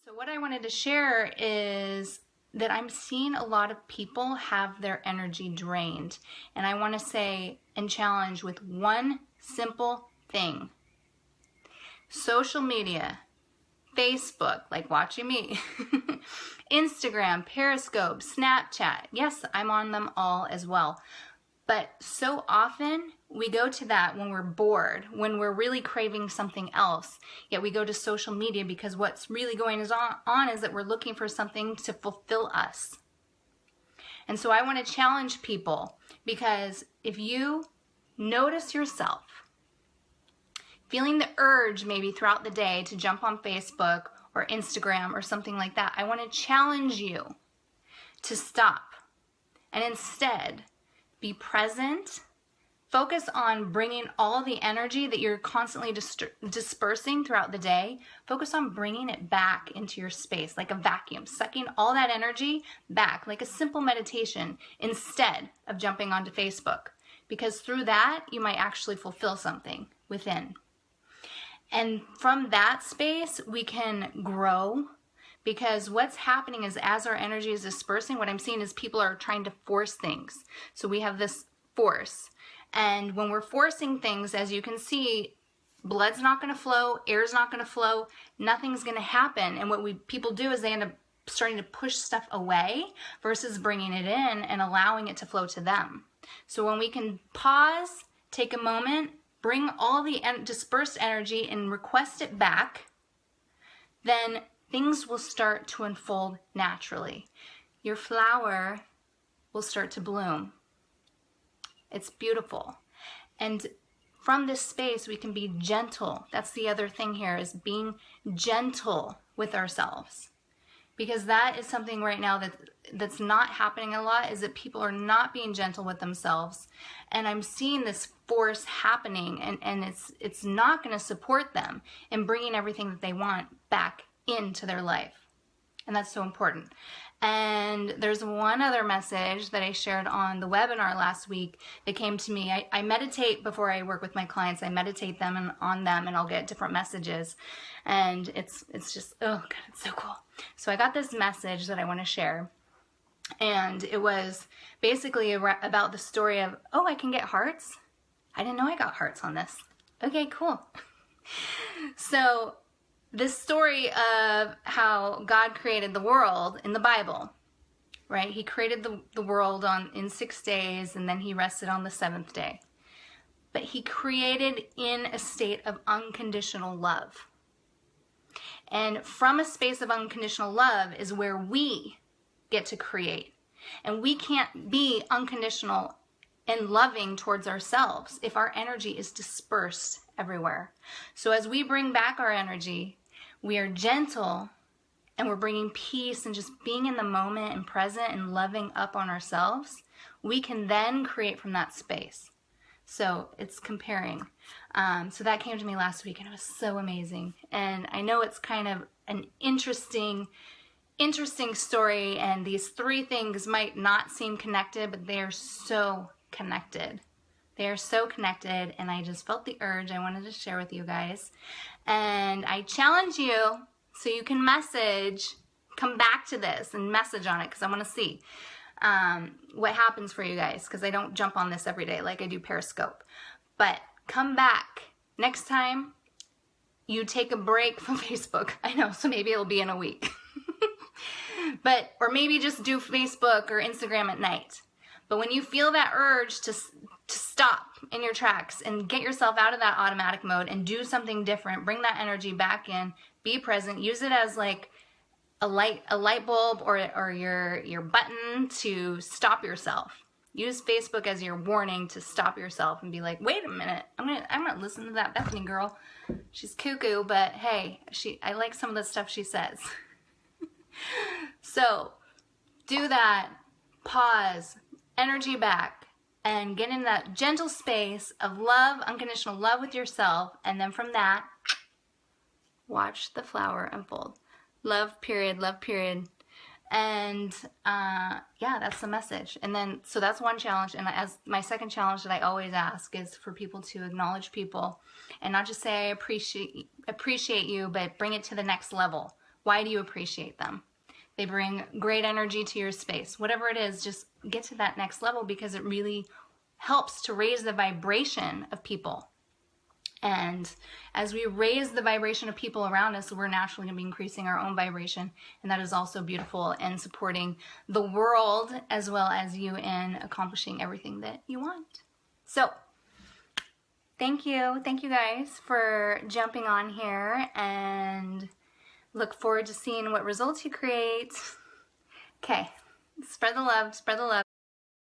So what I wanted to share is that I'm seeing a lot of people have their energy drained. And I want to say and challenge with one simple thing. Social media, Facebook, like watching me, Instagram, Periscope, Snapchat. Yes, I'm on them all as well. But so often we go to that when we're bored, when we're really craving something else. Yet we go to social media because what's really going on is that we're looking for something to fulfill us. And so I want to challenge people, because if you notice yourself feeling the urge maybe throughout the day to jump on Facebook or Instagram or something like that, I want to challenge you to stop and instead be present. Focus on bringing all the energy that you're constantly dispersing throughout the day. Focus on bringing it back into your space like a vacuum, sucking all that energy back like a simple meditation instead of jumping onto Facebook. Because through that, you might actually fulfill something within. And from that space, we can grow. Because what's happening is as our energy is dispersing, what I'm seeing is people are trying to force things. So we have this force. And when we're forcing things, as you can see, blood's not going to flow, air's not going to flow, nothing's going to happen. And what people do is they end up starting to push stuff away versus bringing it in and allowing it to flow to them. So when we can pause, take a moment, bring all the dispersed energy and request it back, then things will start to unfold naturally. Your flower will start to bloom. It's beautiful. And from this space, we can be gentle. That's the other thing here, is being gentle with ourselves. Because that is something right now that's not happening a lot, is that people are not being gentle with themselves. And I'm seeing this force happening, and it's not going to support them in bringing everything that they want back into their life. And that's so important. And there's one other message that I shared on the webinar last week that came to me. I meditate before I work with my clients. I meditate them on them, and I'll get different messages. And it's just, oh God, it's so cool. So I got this message that I want to share. And it was basically about the story of, oh, I can get hearts? I didn't know I got hearts on this. Okay, cool. So this story of how God created the world in the Bible, right? He created the world in 6 days, and then he rested on the 7th day. But he created in a state of unconditional love. And from a space of unconditional love is where we get to create. And we can't be unconditional and loving towards ourselves if our energy is dispersed everywhere. So as we bring back our energy, we are gentle, and we're bringing peace and just being in the moment and present and loving up on ourselves. We can then create from that space. So it's comparing. So that came to me last week, and it was so amazing. And I know it's kind of an interesting story, and these three things might not seem connected, but they are so connected. They are so connected, and I just felt the urge. I wanted to share with you guys. And I challenge you, so you can come back to this and message on it, because I want to see what happens for you guys, because I don't jump on this every day like I do Periscope. But come back next time you take a break from Facebook. I know, so maybe it'll be in a week. Or maybe just do Facebook or Instagram at night. But when you feel that urge to stop in your tracks and get yourself out of that automatic mode and do something different, bring that energy back in, be present, use it as like a light bulb or your button to stop yourself. Use Facebook as your warning to stop yourself and be like, wait a minute, I'm gonna listen to that Bethany girl. She's cuckoo, but hey, I like some of the stuff she says. So do that, pause, energy back, and get in that gentle space of love, unconditional love with yourself, and then from that, watch the flower unfold. Love, period, love, period. And yeah, that's the message. And then, so that's one challenge. And as my second challenge that I always ask is for people to acknowledge people and not just say I appreciate you, but bring it to the next level. Why do you appreciate them? They bring great energy to your space. Whatever it is, just get to that next level because it really helps to raise the vibration of people. And as we raise the vibration of people around us, we're naturally going to be increasing our own vibration. And that is also beautiful and supporting the world as well as you in accomplishing everything that you want. So, thank you. Thank you guys for jumping on here, and look forward to seeing what results you create. Okay, spread the love, spread the love.